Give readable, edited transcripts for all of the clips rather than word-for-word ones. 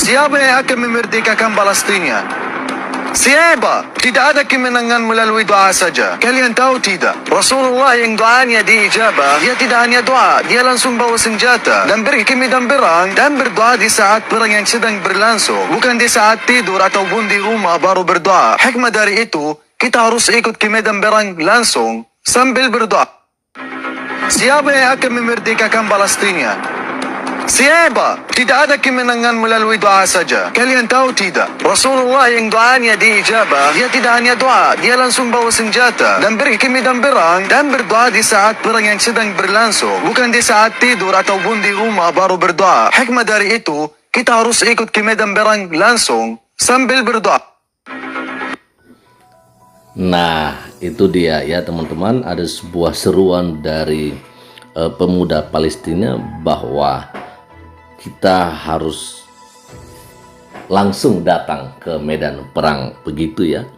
Siapa yang akan memerdekakan Palestina? Siapa? Tidak ada kemenangan melalui doa saja. Kalian tahu tidak? Rasulullah yang doanya diijabah, dia tidak hanya doa, dia langsung bawa senjata dan beri ke medan perang dan berdoa di saat perang yang sedang berlangsung, bukan di saat tidur ataupun di rumah baru berdoa. Hikmah dari itu, kita harus ikut ke medan perang langsung sambil berdoa. Siapa yang akan memerdekakan Palestina? Siapa? Tidak ada kemenangan melalui doa saja. Kalian tahu tidak? Rasulullah yang doanya diijabah, dia tidak hanya doa, dia langsung bawa senjata dan beri ke medan perang dan berdoa di saat perang yang sedang berlangsung, bukan di saat tidur ataupun di rumah baru berdoa. Hikmah dari itu, kita harus ikut ke medan perang langsung sambil berdoa. Nah, itu dia ya teman-teman, ada sebuah seruan dari pemuda Palestina bahwa kita harus langsung datang ke medan perang, begitu ya.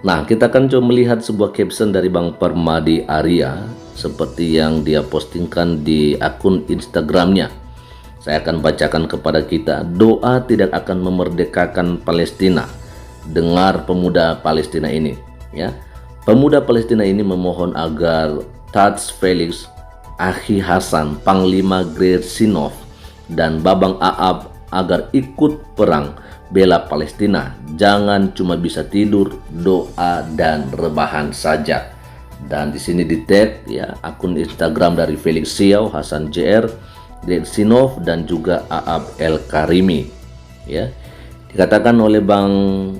Nah, kita akan coba melihat sebuah caption dari Bang Permadi Arya seperti yang dia postingkan di akun Instagramnya. Saya akan bacakan kepada kita. Doa tidak akan memerdekakan Palestina. Dengar pemuda Palestina ini ya. Pemuda Palestina ini memohon agar Tats Felix, Akhi Hasan, Panglima Gersinov, dan Babang Aab agar ikut perang bela Palestina. Jangan cuma bisa tidur, doa dan rebahan saja. Dan di sini di tag ya akun Instagram dari Felix Siau, Hasan JR, Gersinov, dan juga Aab El Karimi ya. Dikatakan oleh Bang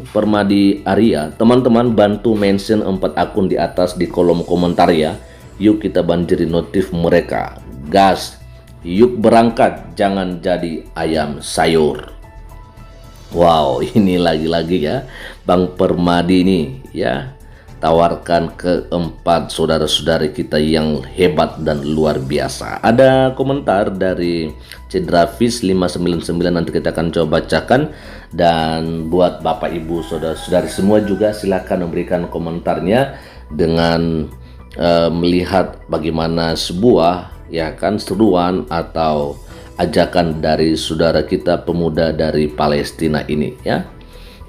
Permadi Arya, teman-teman bantu mention 4 akun di atas di kolom komentar ya. Yuk kita banjiri notif mereka. Gas, yuk berangkat, jangan jadi ayam sayur. Wow, ini lagi-lagi ya Bang Permadi ini ya tawarkan ke 4 saudara-saudari kita yang hebat dan luar biasa. Ada komentar dari Cedravis 599, nanti kita akan coba bacakan. Dan buat Bapak Ibu saudara-saudari semua juga silakan memberikan komentarnya dengan melihat bagaimana sebuah ya kan seruan atau ajakan dari saudara kita pemuda dari Palestina ini ya,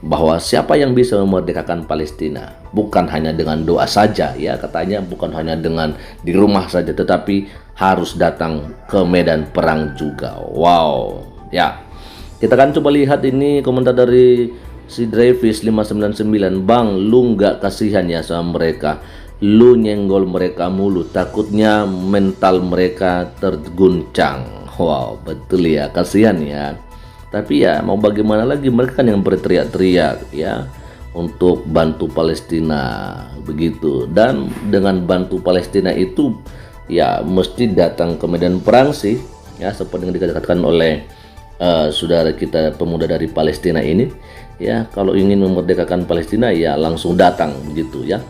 bahwa siapa yang bisa memerdekakan Palestina bukan hanya dengan doa saja ya, katanya bukan hanya dengan di rumah saja tetapi harus datang ke medan perang juga. Wow ya, kita akan coba lihat ini komentar dari si Drevis 599. Bang, lu nggak kasihan ya sama mereka? Lu nyenggol mereka mulu, takutnya mental mereka terguncang. Wow, betul ya, kasihan ya. Tapi ya mau bagaimana lagi, mereka kan yang berteriak-teriak ya untuk bantu Palestina begitu. Dan dengan bantu Palestina itu ya mesti datang ke medan perang sih ya, seperti yang dikatakan oleh saudara kita pemuda dari Palestina ini ya. Kalau ingin memerdekakan Palestina ya langsung datang begitu ya.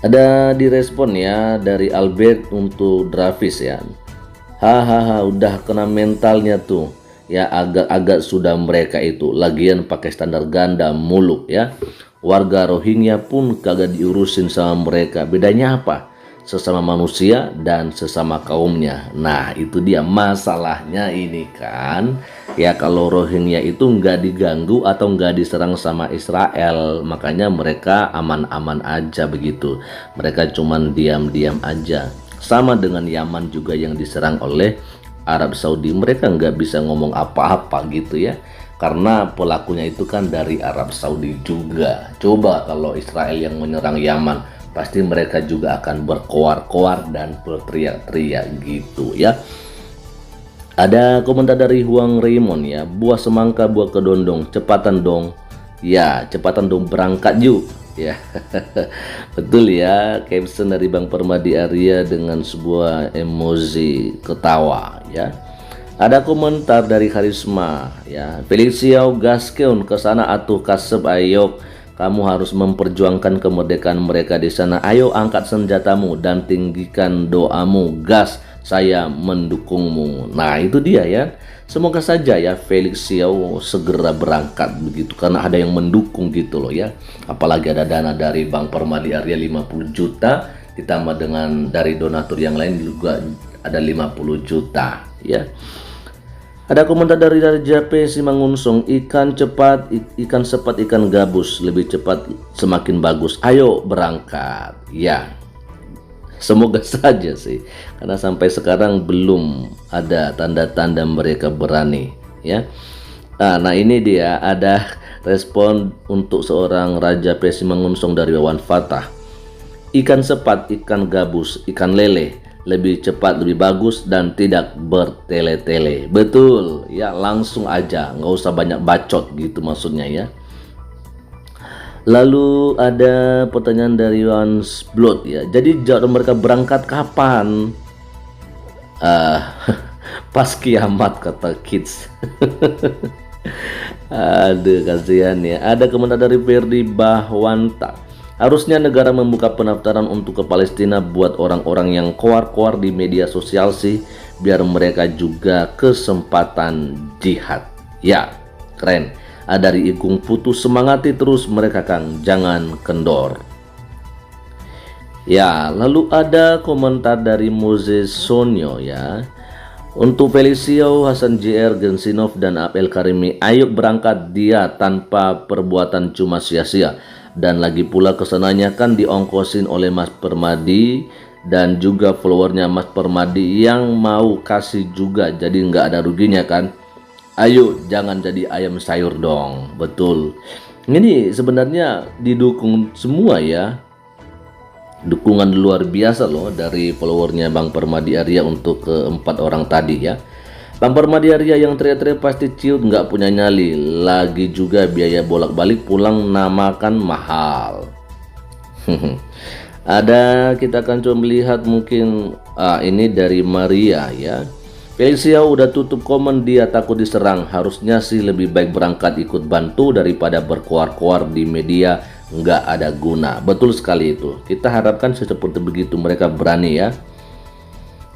Ada direspon ya dari Albert untuk Dravis ya. Hahaha, udah kena mentalnya tuh ya, agak-agak sudah mereka itu lagian pakai standar ganda mulu ya. Warga Rohingya pun kagak diurusin sama mereka. Bedanya apa? Sesama manusia dan sesama kaumnya. Nah itu dia masalahnya ini kan ya, kalau Rohingya itu nggak diganggu atau nggak diserang sama Israel, makanya mereka aman-aman aja begitu. Mereka cuman diam-diam aja. Sama dengan Yaman juga yang diserang oleh Arab Saudi, mereka nggak bisa ngomong apa-apa gitu ya, karena pelakunya itu kan dari Arab Saudi juga. Coba kalau Israel yang menyerang Yaman, pasti mereka juga akan berkoar-koar dan berteriak-teriak gitu ya. Ada komentar dari Huang Raymond ya, buah semangka buah kedondong, cepatan dong ya, cepatan dong berangkat yuk ya. Betul ya, caption dari Bang Permadi Arya dengan sebuah emoji ketawa ya. Ada komentar dari Karisma ya, Feliciao gaskeun ke sana atuh kasep ayok, kamu harus memperjuangkan kemerdekaan mereka di sana. Ayo angkat senjatamu dan tinggikan doamu. Gas, saya mendukungmu. Nah itu dia ya. Semoga saja ya Felix Xiao segera berangkat begitu, karena ada yang mendukung gitu loh ya. Apalagi ada dana dari Bang Permadi Arya 50 juta ditambah dengan dari donatur yang lain juga ada 50 juta ya. Ada komentar dari Raja Pesi Mangunsong, ikan cepat, ikan cepat, ikan gabus, lebih cepat semakin bagus. Ayo berangkat. Ya, semoga saja sih, karena sampai sekarang belum ada tanda-tanda mereka berani. Ya, nah ini dia ada respon untuk seorang Raja Pesi Mangunsong dari Wawan Fatah. Ikan cepat, ikan gabus, ikan lele, lebih cepat, lebih bagus, dan tidak bertele-tele. Betul ya, langsung aja, nggak usah banyak bacot gitu maksudnya ya. Lalu ada pertanyaan dari Once Blood ya, jadi jadwal mereka berangkat kapan? Pas kiamat kata kids. Aduh kasihan ya. Ada komentar dari Ferdi Bahwanta, harusnya negara membuka pendaftaran untuk ke Palestina buat orang-orang yang koar-koar di media sosial sih, biar mereka juga kesempatan jihad. Ya, keren. Dari Igung Putu, semangati terus mereka Kang, jangan kendor. Ya, lalu ada komentar dari Moses Sonyo ya. Untuk Felicio, Hasan JR, Gensinov, dan Abel Karimi, ayo berangkat dia tanpa perbuatan cuma sia-sia. Dan lagi pula kesananya kan diongkosin oleh Mas Permadi dan juga followernya Mas Permadi yang mau kasih juga, jadi nggak ada ruginya kan. Ayo jangan jadi ayam sayur dong. Betul, ini sebenarnya didukung semua ya, dukungan luar biasa loh dari followernya Bang Permadi Arya untuk keempat orang tadi ya. Bang Permadi Arya yang teriak-teriak pasti ciut nggak punya nyali, lagi juga biaya bolak-balik pulang namakan mahal. Ada, kita akan coba melihat mungkin ini dari Maria ya. Felicia udah tutup komen, dia takut diserang, harusnya sih lebih baik berangkat ikut bantu daripada berkoar-koar di media, nggak ada guna. Betul sekali itu, kita harapkan seperti begitu mereka berani ya.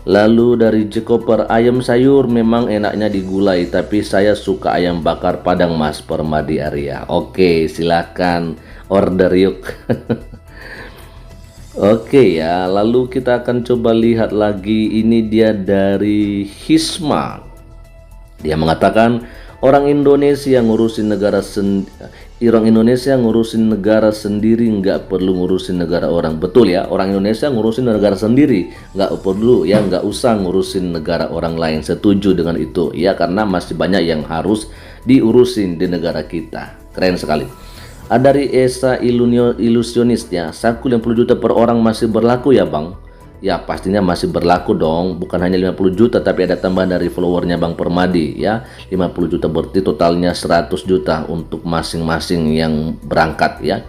Lalu dari Jekoper, ayam sayur memang enaknya digulai, tapi saya suka ayam bakar Padang Mas Permadi Arya. Oke, silakan order yuk. Oke ya, lalu kita akan coba lihat lagi, ini dia dari Hisma. Dia mengatakan orang Indonesia ngurusin negara sendiri, nggak perlu ngurusin negara orang. Betul ya, orang Indonesia ngurusin negara sendiri, nggak perlu ya, nggak usah ngurusin negara orang lain. Setuju dengan itu ya, karena masih banyak yang harus diurusin di negara kita. Keren sekali. Ada dari Esa Ilusionis ya, saku 50 juta per orang masih berlaku ya Bang? Ya pastinya masih berlaku dong, bukan hanya 50 juta tapi ada tambahan dari followernya Bang Permadi ya. 50 juta berarti totalnya 100 juta untuk masing-masing yang berangkat ya.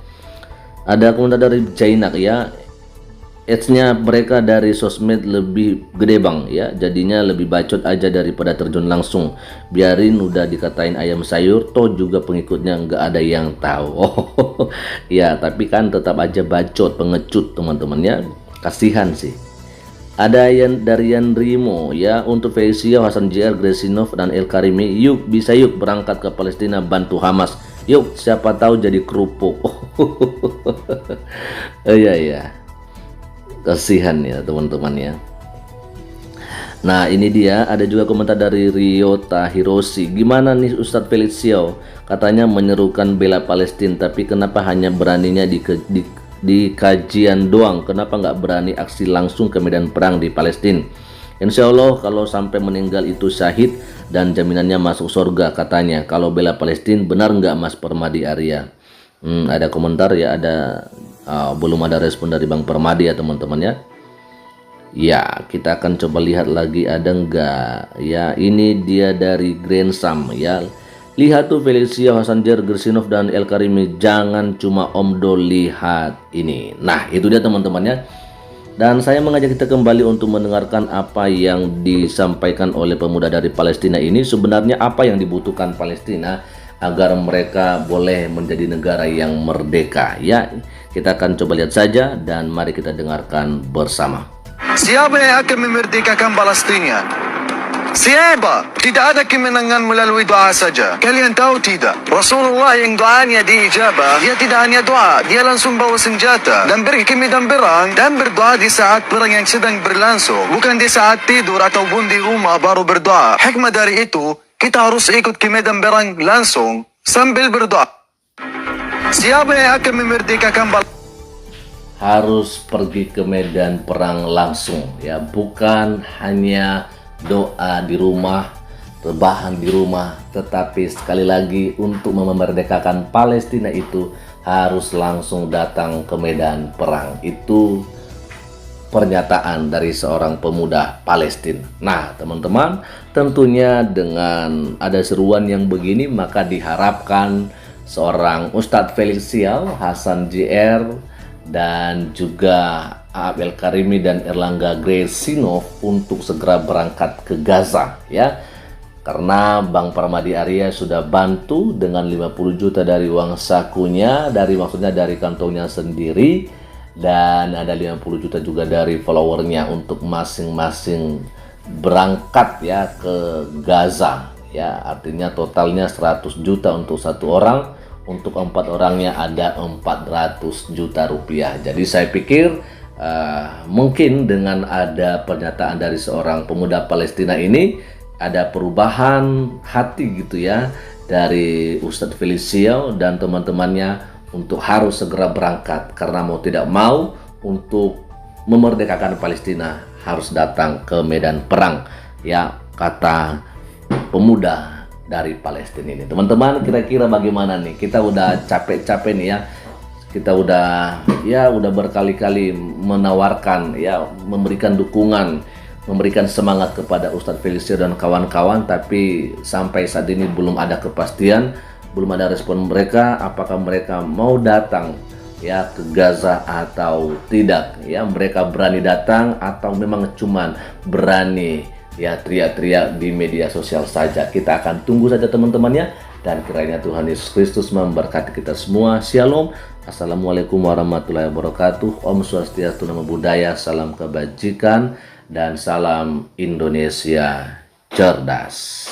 Ada komentar dari Jainak ya, ads-nya mereka dari sosmed lebih gede Bang ya, jadinya lebih bacot aja daripada terjun langsung. Biarin udah dikatain ayam sayur, toh juga pengikutnya nggak ada yang tahu. Oh ya, tapi kan tetap aja bacot, pengecut teman-teman ya, kasihan sih. Ada yang dari Yan Rimo ya, untuk Felicia, Hasan JR, Gresinov, dan El Karimi, yuk bisa yuk berangkat ke Palestina bantu Hamas. Yuk siapa tahu jadi kerupuk. Iya. Kasihan ya teman-teman ya. Nah ini dia, ada juga komentar dari Ryota Hiroshi. Gimana nih Ustadz Felicio, katanya menyerukan bela Palestina, tapi kenapa hanya beraninya di kajian doang, kenapa nggak berani aksi langsung ke medan perang di Palestina? Insya Allah kalau sampai meninggal itu syahid dan jaminannya masuk surga katanya. Kalau bela Palestina benar nggak Mas Permadi Arya? Ada komentar ya, ada belum ada respon dari Bang Permadi ya teman-teman ya. Ya kita akan coba lihat lagi ada enggak ya. Ini dia dari Grand Sam ya. Lihat tuh Felicia, Hasan JR, Gersinov, dan El Karimi, jangan cuma Omdo lihat ini. Nah itu dia teman-teman ya. Dan saya mengajak kita kembali untuk mendengarkan apa yang disampaikan oleh pemuda dari Palestina ini. Sebenarnya apa yang dibutuhkan Palestina agar mereka boleh menjadi negara yang merdeka ya. Kita akan coba lihat saja dan mari kita dengarkan bersama. Siapa yang akan memerdekakan Palestina? Siapa? Tidak ada kemenangan melalui doa saja. Kalian tahu tidak? Rasulullah yang doanya diijabah, dia tidak hanya doa, dia langsung bawa senjata dan pergi ke medan perang dan berdoa di saat perang yang sedang berlangsung, bukan di saat tidur ataupun di rumah baru berdoa. Hikmah dari itu, kita harus ikut ke medan perang langsung sambil berdoa. Siapa yang akan memerdekakan Harus pergi ke medan perang langsung, ya, bukan hanya doa di rumah, rebahan di rumah, tetapi sekali lagi untuk memerdekakan Palestina itu harus langsung datang ke medan perang. Itu pernyataan dari seorang pemuda Palestina. Nah, teman-teman, tentunya dengan ada seruan yang begini, maka diharapkan seorang Ustadz Felix Sial, Hasan JR, dan juga Abel Karimi dan Erlangga Gresinov untuk segera berangkat ke Gaza, ya. Karena Bang Parmadi Arya sudah bantu dengan 50 juta dari uang sakunya, maksudnya dari kantongnya sendiri, dan ada 50 juta juga dari followernya untuk masing-masing berangkat, ya, ke Gaza, ya. Artinya totalnya 100 juta untuk satu orang, untuk 4 orangnya ada 400 juta rupiah. Jadi saya pikir mungkin dengan ada pernyataan dari seorang pemuda Palestina ini ada perubahan hati gitu, ya, dari Ustadz Felix Sial dan teman-temannya untuk harus segera berangkat, karena mau tidak mau untuk memerdekakan Palestina harus datang ke medan perang, ya, kata pemuda dari Palestina ini. Teman-teman, kira-kira bagaimana nih? Kita udah capek-capek nih, ya. Kita udah berkali-kali menawarkan, ya, memberikan dukungan, memberikan semangat kepada Ustadz Felix Sial dan kawan-kawan, tapi sampai saat ini belum ada kepastian, belum ada respon mereka apakah mereka mau datang, ya, ke Gaza atau tidak, ya. Mereka berani datang atau memang cuman berani, ya, teriak-teriak di media sosial saja. Kita akan tunggu saja, teman-temannya, dan kiranya Tuhan Yesus Kristus memberkati kita semua. Shalom. Assalamualaikum warahmatullahi wabarakatuh. Om Swastiastu, Namo Buddhaya, salam kebajikan, dan salam Indonesia cerdas.